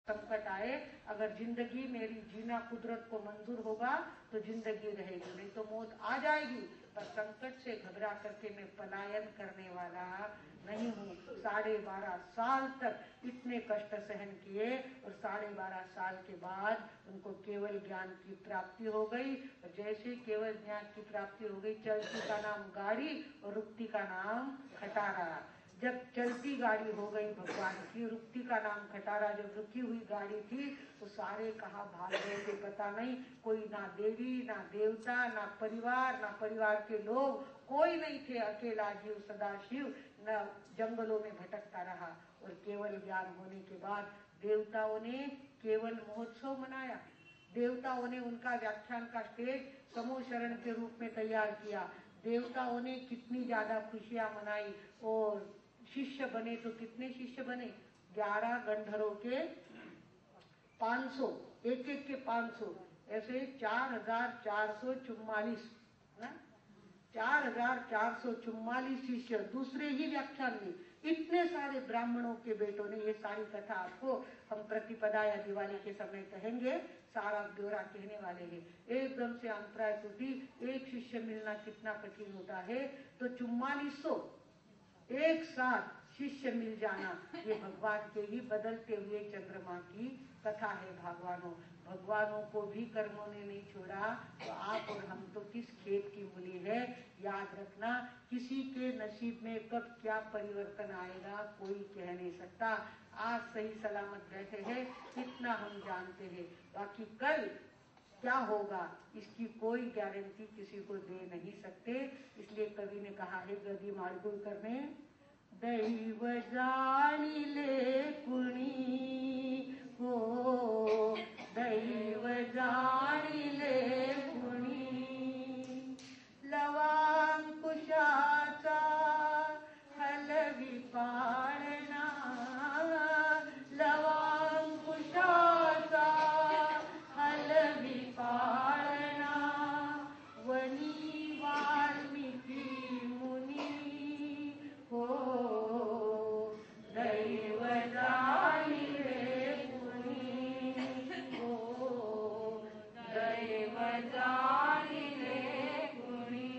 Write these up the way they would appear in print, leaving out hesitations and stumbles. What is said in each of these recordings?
संकट आए, अगर जिंदगी मेरी जीना कुदरत को मंजूर होगा तो जिंदगी रहेगी, नहीं तो मौत आ जाएगी। पर संकट से घबरा करके मैं पलायन करने वाला नहीं हूँ। 12.5 साल तक इतने कष्ट सहन किए और 12.5 साल के बाद उनको केवल ज्ञान की प्राप्ति हो गई। और जैसे केवल ज्ञान की प्राप्ति हो गई, चलती का नाम गाड़ी और रुकती का नाम खटारा। जब चलती गाड़ी हो गई भगवान की, रुकती का नाम खटारा, जब रुकी हुई गाड़ी थी तो सारे कहाँ भाग गए थे पता नहीं। कोई ना देवी ना देवता ना परिवार के लोग, कोई नहीं थे। अकेला जीव सदाशिव न जंगलों में भटकता रहा। और केवल ज्ञान होने के बाद देवताओं ने केवल महोत्सव मनाया। देवताओं ने उनका व्याख्यान का स्टेज समूह शरण के रूप में तैयार किया। देवताओं ने कितनी ज्यादा खुशियां मनाई। और शिष्य बने तो कितने शिष्य बने? 11 गंधर्वों के 500, एक के 500, ऐसे 4444 ना, 4444 शिष्य दूसरे ही व्याख्यान में। इतने सारे ब्राह्मणों के बेटों ने, ये सारी कथा आपको हम प्रतिपदा या दिवाली के समय कहेंगे, सारा ब्यौरा कहने वाले हैं। एकदम से अंतराय टूटी, एक शिष्य मिलना कितना कठिन होता है, तो 4400 एक साथ शिष्य मिल जाना, ये भगवान के ही बदलते हुए चंद्रमा की कथा है। भगवानों को भी कर्मों ने नहीं छोड़ा, तो आप और हम तो किस खेत की मूली है। याद रखना, किसी के नसीब में कब क्या परिवर्तन आएगा कोई कह नहीं सकता। आज सही सलामत बैठे हैं, इतना हम जानते हैं, बाकी कल क्या होगा इसकी कोई गारंटी किसी को दे नहीं सकते। इसलिए कवि ने कहा है गदी मार्गुल करने, दैव जानिले कुणी हो, दैव जानिले कुणी, लवांकुशाचा हलवी पाळणा, लवांकुशाचा हलवी पाळणा, वनी वाल्मिकी मुनी हो, दैव जानिले कुणी हो, दैव जानिले कुणी।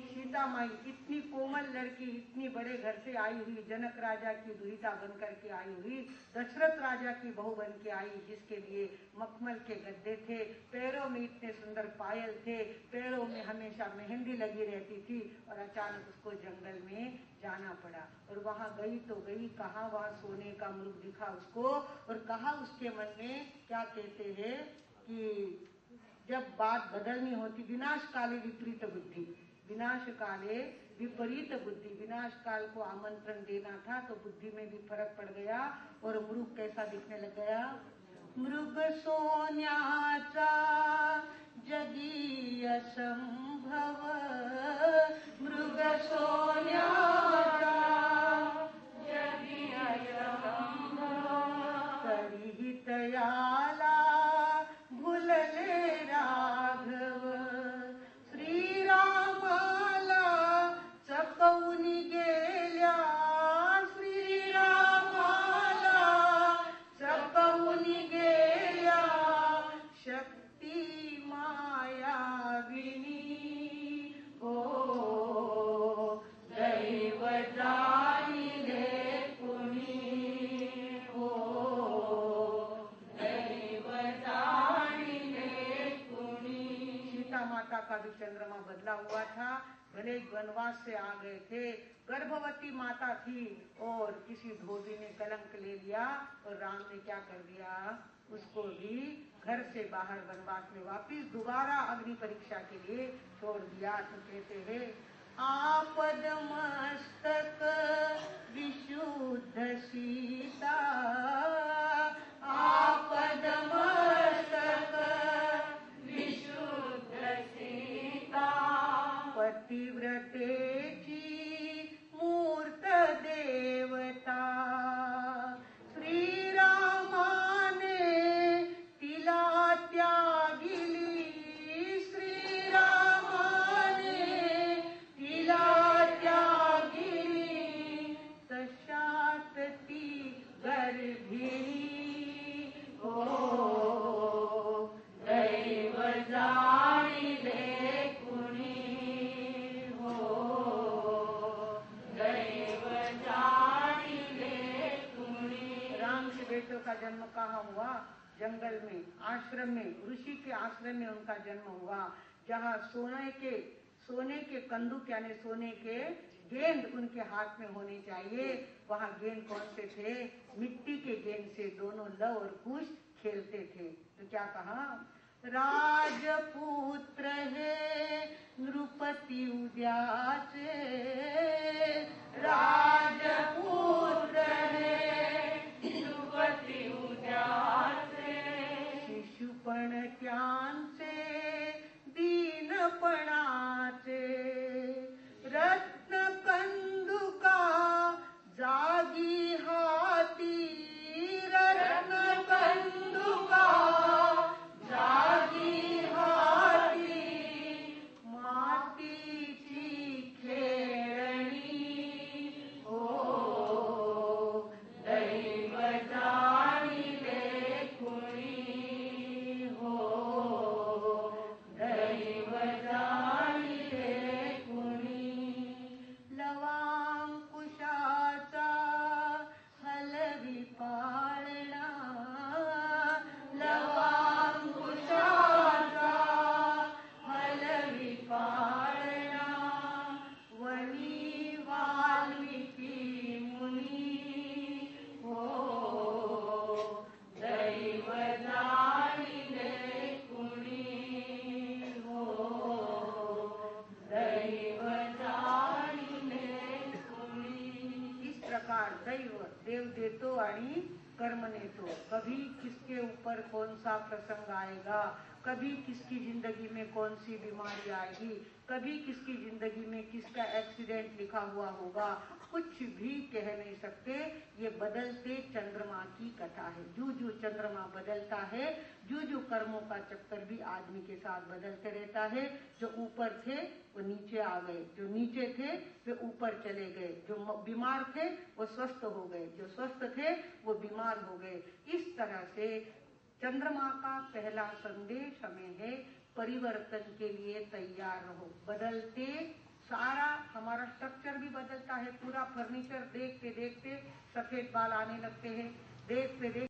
सीता माई इतनी कोमल लड़की, इतनी बड़े घर से आई हुई, जनक राजा की दुहिता बन करके आई हुई, दशरथ राजा की बहू बन के आई, जिसके लिए मखमल के गद्दे थे, पैरों में इतने सुंदर पायल थे, पैरों में हमेशा मेहंदी लगी रहती थी, और अचानक उसको जंगल में जाना पड़ा। और वहां गई तो गई, कहाँ वहां सोने का मृग दिखा उसको, और कहा उसके मन में क्या कहते हैं कि जब बात बदलनी होती, विनाश काले विपरीत बुद्धि, विनाश काले विपरीत बुद्धि, विनाश काल को आमंत्रण देना था तो बुद्धि में भी फर्क पड़ गया। और मृग कैसा दिखने लग गया? मृग सोन्याचा जगी असंभव, मृग सोन्याचा जगी असंभव, तरीही तयाला भुलले राघव, श्रीरामाला चकवूनी गेल्या, श्रीरामाला चकवूनी गेल्या, शक्ती मायाविनी हो, दैव जानिले कुणी हो, दैव जानिले कुणी। सीता माता का भी चंद्रमा बदला हुआ था, भले वनवास से आ गए थे, गर्भवती माता थी, और किसी धोबी ने कलंक ले लिया, और राम ने क्या कर दिया, उसको भी घर से बाहर वनवास में वापिस दोबारा अग्नि परीक्षा के लिए छोड़ दिया। तो कहते हैं आपद मस्तक विशुद्ध सीता, आपद मस्तक विशुद्ध सीता, पतिव्रतेची मूर्त देवता, श्रीरामाने तिला त्यागिली, श्रीरामाने तिला त्यागिली, तशात ती गर्भिणी जन्म कहाँ हुआ? जंगल में, आश्रम में, ऋषि के आश्रम में उनका जन्म हुआ, जहाँ सोने के कंदुक यानी सोने के गेंद उनके हाथ में होने चाहिए। वहाँ गेंद कौन से थे? मिट्टी के गेंद से दोनों लव और कुश खेलते थे। तो क्या कहा? राजपुत्र है नृपति उद्यासे, राजपुत्र है नृपति उद्यासे, शिशुपण ज्ञान से दीनपणाचे, रत्न कंदुका जागी हाती, रत्न कंदुका जागी हाती, मातीची खेळणी हो, दैव जाणिले कुणी हो, दैव जाणिले कुणी, लवांकुशाचा हलवी पाळणा, लवांकुशाचा हलवी पाळणा, वनी वाल्मिकी मुनी हो, दैव जाणिले कुणी हो, दैव जाणिले कुणी। इस प्रकार देव देतो आणि कर्म नेतो। कभी किसके ऊपर कौन सा प्रसंग आएगा, कभी किसकी जिंदगी में कौन सी बीमारी आएगी, कभी किसकी जिंदगी में किसका एक्सीडेंट लिखा हुआ होगा, कुछ भी कह नहीं सकते। ये बदलते चंद्रमा की कथा है। जो चंद्रमा बदलता है, जो कर्मों का चक्कर भी आदमी के साथ बदलते रहता है। जो ऊपर थे वो नीचे आ गए, जो नीचे थे वे ऊपर चले गए, जो बीमार थे वो स्वस्थ हो गए, जो स्वस्थ थे वो बीमार हो गए। इस तरह से चंद्रमा का पहला संदेश हमें है, परिवर्तन के लिए तैयार रहो। बदलते सारा हमारा स्ट्रक्चर भी बदलता है, पूरा फर्नीचर देखते देखते सफेद बाल आने लगते हैं, देखते देखते